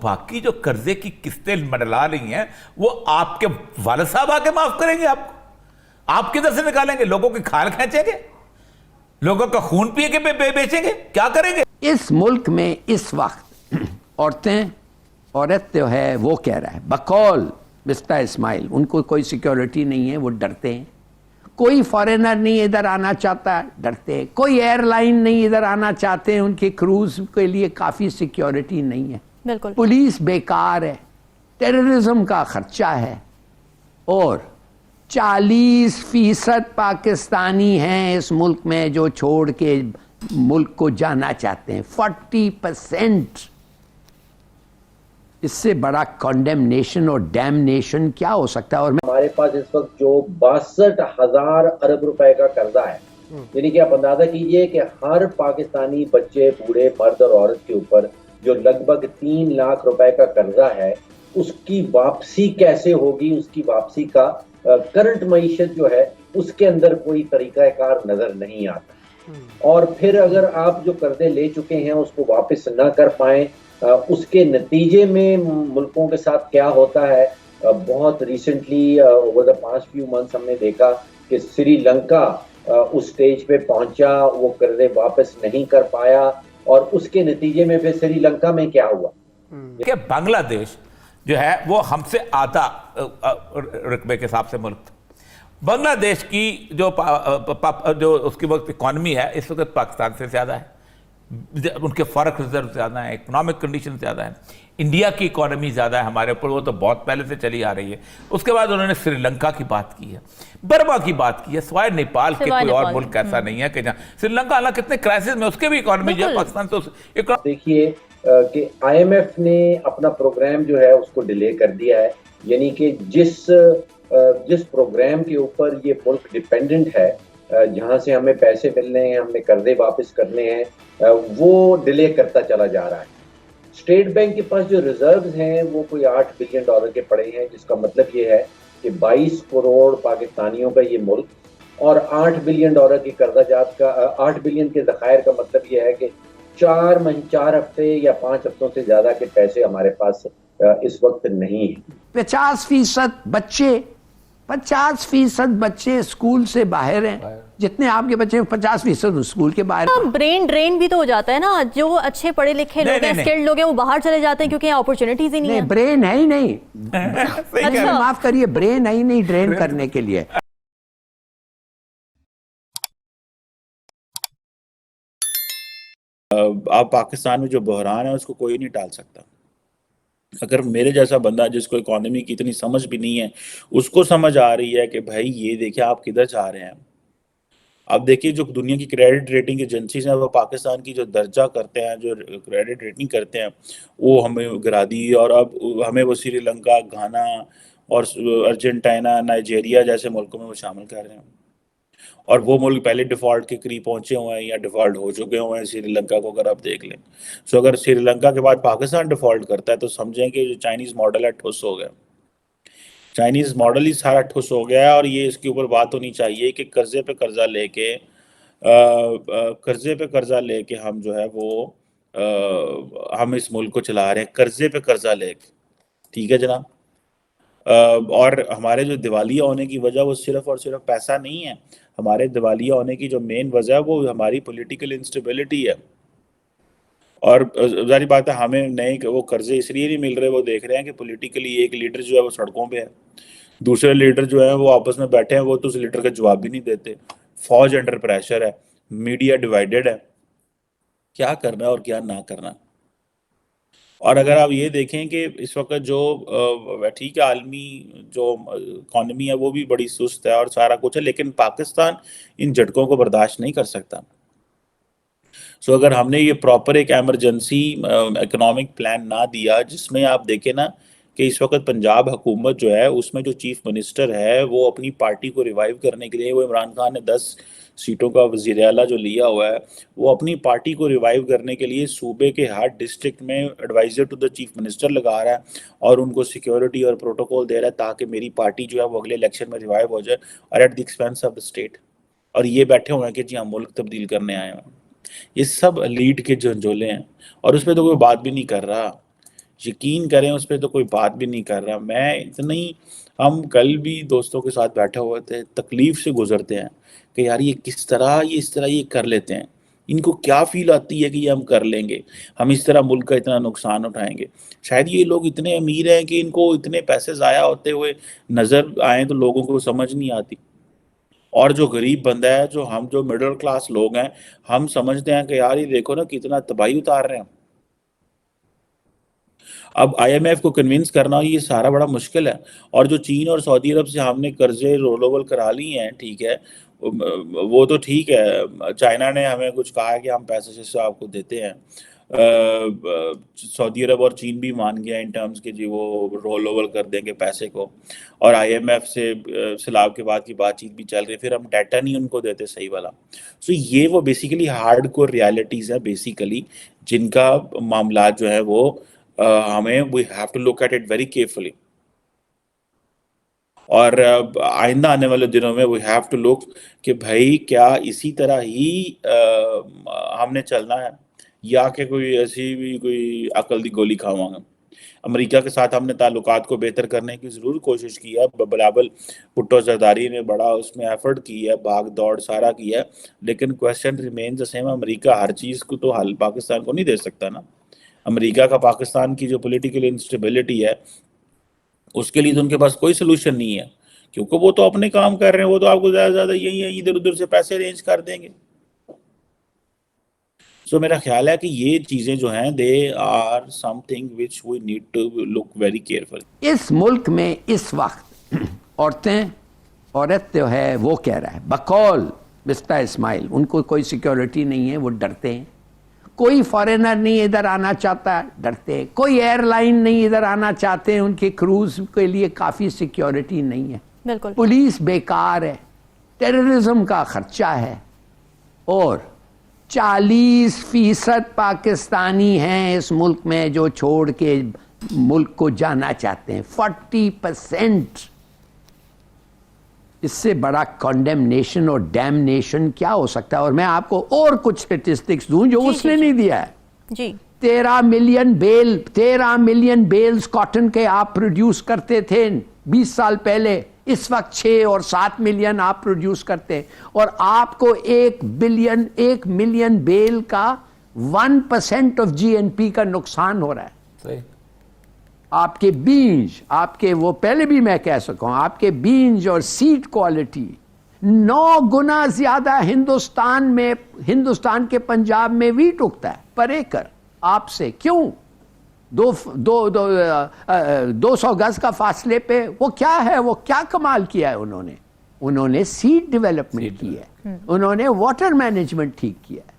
باقی جو قرضے کی قسطیں منڈلا رہی ہیں وہ آپ کے والد صاحب آ کے معاف کریں گے آپ کو؟ آپ کدھر سے نکالیں گے؟ لوگوں کی کھال کھینچیں گے؟ لوگوں کا خون پیے کے بیچیں گے؟ کیا کریں گے؟ اس ملک میں اس وقت عورت جو ہے وہ کہہ رہا ہے بقول مسٹر اسماعیل ان کو کوئی سیکیورٹی نہیں ہے، وہ ڈرتے ہیں. کوئی فارینر نہیں ادھر آنا چاہتا، ڈرتے ہیں. کوئی ایئر لائن نہیں ادھر آنا چاہتے ہیں، ان کے کروز کے لیے کافی سیکیورٹی نہیں ہے. بالکل. پولیس بیکار ہے، ٹیررزم کا خرچہ ہے، اور 40% پاکستانی ہیں اس ملک میں جو چھوڑ کے ملک کو جانا چاہتے ہیں. 40%. اس سے بڑا کنڈیمنیشن اور ڈیمنیشن کیا ہو سکتا ہے؟ اور ہمارے پاس اس وقت جو 62,000 ارب روپے کا قرضہ ہے، یعنی کہ آپ اندازہ کیجئے کہ ہر پاکستانی بچے، بوڑھے، مرد اور عورت کے اوپر جو لگ بھگ 3 لاکھ روپے کا قرضہ ہے، اس کی واپسی کیسے ہوگی؟ اس کی واپسی کا کرنٹ معیشت جو ہے اس کے اندر کوئی طریقہ کار نظر نہیں آتا. اور پھر اگر آپ جو قرضے لے چکے ہیں اس کو واپس نہ کر پائیں، اس کے نتیجے میں ملکوں کے ساتھ کیا ہوتا ہے. بہت recently over the past few months ہم نے دیکھا کہ سری لنکا اس سٹیج پہ پہنچا، وہ قرضے واپس نہیں کر پایا، اور اس کے نتیجے میں پھر سری لنکا میں کیا ہوا کہ بنگلہ دیش جو ہے وہ ہم سے آدھا رقبے کے حساب سے ملک تھا. بنگلہ دیش کی جو اس کی وقت اکانومی ہے اس وقت پاکستان سے زیادہ ہے، ان کے فارغ ریزرو زیادہ ہیں، اکنامک کنڈیشن زیادہ ہیں. انڈیا کی اکانومی زیادہ ہے ہمارے اوپر، وہ تو بہت پہلے سے چلی آ رہی ہے. اس کے بعد انہوں نے سری لنکا کی بات کی ہے، برما کی بات کی ہے، سوائے نیپال کے کوئی اور ملک ایسا نہیں ہے کہ جہاں سری لنکا حالانکہ کتنے کرائسس میں اس کے بھی اکانومی جو ہے پاکستان سے دیکھیے کہ آئی ایم ایف نے اپنا پروگرام جو ہے اس کو ڈیلے کر دیا ہے. یعنی کہ جس پروگرام کے اوپر یہ ملک ڈیپینڈنٹ ہے، جہاں سے ہمیں پیسے ملنے ہیں، ہمیں قرضے واپس کرنے ہیں، وہ ڈیلے کرتا چلا جا رہا ہے. اسٹیٹ بینک کے پاس جو ریزروز ہیں وہ کوئی $8 بلین کے پڑے ہیں، جس کا مطلب یہ ہے کہ 22 کروڑ پاکستانیوں کا یہ ملک، اور $8 بلین کی قرضہ جات کا 8 بلین کے ذخائر کا مطلب یہ ہے کہ 4 ہفتے یا 5 ہفتوں سے زیادہ کے پیسے ہمارے پاس اس وقت نہیں ہیں. 50% بچے اسکول سے باہر ہیں. جتنے آپ کے بچے 50% اسکول کے باہر. برین ڈرین بھی تو ہو جاتا ہے نا، جو اچھے پڑھے لکھے لوگ ہیں، اسکلڈ لوگ ہیں، وہ باہر چلے جاتے ہیں کیونکہ یہاں اپورچونٹیز ہی نہیں ہیں. برین ہے ہی نہیں. معاف کریے، برین ہے ہی نہیں ڈرین کرنے کے لیے. آپ پاکستان میں جو بحران ہے اس کو کوئی نہیں ٹال سکتا. اگر میرے جیسا بندہ جس کو اکانومی کی اتنی سمجھ بھی نہیں ہے، اس کو سمجھ آ رہی ہے کہ بھائی یہ دیکھیں آپ کدھر جا رہے ہیں. اب دیکھیے جو دنیا کی کریڈٹ ریٹنگ ایجنسیز ہیں وہ پاکستان کی جو درجہ کرتے ہیں، جو کریڈٹ ریٹنگ کرتے ہیں، وہ ہمیں گرا دی، اور اب ہمیں وہ سری لنکا، گھانا اور ارجنٹائنا، نائجیریا جیسے ملکوں میں وہ شامل کر رہے ہیں. اور وہ ملک پہلے ڈیفالٹ کے قریب پہنچے ہوئے ہیں یا ڈیفالٹ ہو چکے ہوئے ہیں. سری لنکا کو اگر آپ دیکھ لیں، سو اگر سری لنکا کے بعد پاکستان ڈیفالٹ کرتا ہے تو سمجھیں کہ جو چائنیز ماڈل ہے ٹھوس ہو گیا. چائنیز ماڈل ہی سارا ٹھوس ہو گیا ہے. اور یہ اس کے اوپر بات ہونی چاہیے کہ قرضے پہ قرضہ لے کے ہم جو ہے وہ ہم اس ملک کو چلا رہے ہیں قرضے پہ قرضہ لے کے. ٹھیک ہے جناب. اور ہمارے جو دیوالیہ ہونے کی وجہ وہ صرف اور صرف پیسہ نہیں ہے. ہمارے دیوالیہ ہونے کی جو مین وجہ ہے وہ ہماری پولیٹیکل انسٹیبلٹی ہے. اور ظاہری بات ہے ہمیں نئے وہ قرضے اس لیے نہیں مل رہے، وہ دیکھ رہے ہیں کہ پولیٹیکلی ایک لیڈر جو ہے وہ سڑکوں پہ ہے، دوسرے لیڈر جو ہیں وہ آپس میں بیٹھے ہیں، وہ تو اس لیڈر کا جواب بھی نہیں دیتے. فوج انڈر پریشر ہے، میڈیا ڈیوائیڈڈ ہے. کیا کرنا اور کیا نہ کرنا. اور اگر آپ یہ دیکھیں کہ اس وقت جو ٹھیک ہے عالمی جو اکانومی ہے وہ بھی بڑی سست ہے اور سارا کچھ ہے، لیکن پاکستان ان جھٹکوں کو برداشت نہیں کر سکتا. سو اگر ہم نے یہ پراپر ایک ایمرجنسی اکنامک پلان نہ دیا، جس میں آپ دیکھیں نا کہ اس وقت پنجاب حکومت جو ہے اس میں جو چیف منسٹر ہے وہ اپنی پارٹی کو ریوائیو کرنے کے لیے، وہ عمران خان نے 10 سیٹوں کا وزیر اعلیٰ جو لیا ہوا ہے، وہ اپنی پارٹی کو ریوائیو کرنے کے لیے صوبے کے ہر ڈسٹرکٹ میں adviser to the chief minister لگا رہا ہے اور ان کو سیکیورٹی اور پروٹوکول دے رہا ہے تاکہ میری پارٹی جو ہے وہ اگلے الیکشن میں ریوائیو ہو جائے، اور at the expense of the state. اور یہ بیٹھے ہوئے ہیں کہ جی ہم ملک تبدیل کرنے آئے ہیں. یہ سب لیڈ کے جھنجھولے ہیں، اور اس پہ تو کوئی بات بھی نہیں کر رہا. یقین کریں اس پہ تو کوئی بات بھی نہیں کر رہا. میں اتنی ہم کل بھی دوستوں کے ساتھ بیٹھے ہوئے تھے, تکلیف سے گزرتے ہیں کہ یار یہ کس طرح اس طرح یہ کر لیتے ہیں, ان کو کیا فیل آتی ہے کہ یہ ہم کر لیں گے, ہم اس طرح ملک کا اتنا نقصان اٹھائیں گے. شاید یہ لوگ اتنے امیر ہیں کہ ان کو اتنے پیسے ضائع ہوتے ہوئے نظر آئیں تو لوگوں کو سمجھ نہیں آتی. اور جو غریب بندہ ہے, جو مڈل کلاس لوگ ہیں, ہم سمجھتے ہیں کہ یار یہ دیکھو نا کتنا تباہی اتار رہے ہیں. اب آئی ایم ایف کو کنونس کرنا یہ سارا بڑا مشکل ہے. اور جو چین اور سعودی عرب سے ہم نے قرضے رول اوور کرا لی ہیں, ٹھیک ہے, وہ تو ٹھیک ہے, چائنا نے ہمیں کچھ کہا ہے کہ ہم پیسے سے آپ کو دیتے ہیں. سعودی عرب اور چین بھی مان گیا ان ٹرمز کے جی وہ رول اوور کر دیں گے پیسے کو, اور آئی ایم ایف سے سیلاب کے بعد کی بات چیت بھی چل رہی ہے, پھر ہم ڈیٹا نہیں ان کو دیتے صحیح والا. سو یہ وہ بیسیکلی ہارڈ کور ریالٹیز ہیں بیسیکلی, جن کا معاملات جو ہے وہ ہمیں we have to look at it very carefully. اور آئندہ آنے والے دنوں میں وی ہیو ٹو لک کہ بھائی کیا اسی طرح ہی ہم نے چلنا ہے, یا کہ کوئی ایسی بھی کوئی عقل دی گولی کھاواں گا. امریکہ کے ساتھ ہم نے تعلقات کو بہتر کرنے کی ضرور کوشش کی ہے, بلاول بھٹو زرداری نے بڑا اس میں ایفرٹ کی ہے, بھاگ دوڑ سارا کیا ہے, لیکن کویسچن ریمینز دا سیم. امریکہ ہر چیز کو تو حل پاکستان کو نہیں دے سکتا نا. امریکہ کا پاکستان کی جو پولیٹیکل انسٹیبلٹی ہے اس کے لیے تو ان کے پاس کوئی سلوشن نہیں ہے, کیونکہ وہ تو اپنے کام کر رہے ہیں, وہ تو آپ کو زیادہ زیادہ یہی ادھر ادھر سے پیسے ارینج کر دیں گے. سو میرا خیال ہے کہ یہ چیزیں جو ہیں they are something which we need to look very careful. اس ملک میں اس وقت عورت جو ہے وہ کہہ رہا ہے بقول مسٹر اسماعیل, ان کو کوئی سیکیورٹی نہیں ہے, وہ ڈرتے ہیں. کوئی فارینر نہیں ادھر آنا چاہتا, ڈرتے ہیں. کوئی ایئر لائن نہیں ادھر آنا چاہتے ہیں, ان کے کروز کے لیے کافی سیکیورٹی نہیں ہے. بالکل. پولیس بیکار ہے, ٹیررزم کا خرچہ ہے, اور 40% پاکستانی ہیں اس ملک میں جو چھوڑ کے ملک کو جانا چاہتے ہیں. 40%. اس سے بڑا کنڈیمنیشن اور ڈیمنیشن کیا ہو سکتا ہے؟ اور میں آپ کو اور کچھ سٹیٹسٹکس دوں جو اس نے نہیں دیا ہے. جی 13 ملین بیلز کاٹن کے آپ پروڈیوس کرتے تھے 20 سال پہلے, اس وقت 6 اور 7 ملین آپ پروڈیوس کرتے ہیں, اور آپ کو 1 ملین بیل کا 1% آف GNP کا نقصان ہو رہا ہے. صحیح. آپ کے بینج, آپ کے وہ پہلے بھی میں کہہ سکوں, آپ کے بینج اور سیڈ کوالٹی 9 گنا زیادہ ہندوستان کے پنجاب میں ویٹ اگتا ہے پر ایکر آپ سے. کیوں؟ 200 گز کا فاصلے پہ. وہ کیا ہے, وہ کیا کمال کیا ہے انہوں نے سیڈ ڈیولپمنٹ کی ہے, انہوں نے واٹر مینجمنٹ ٹھیک کیا ہے.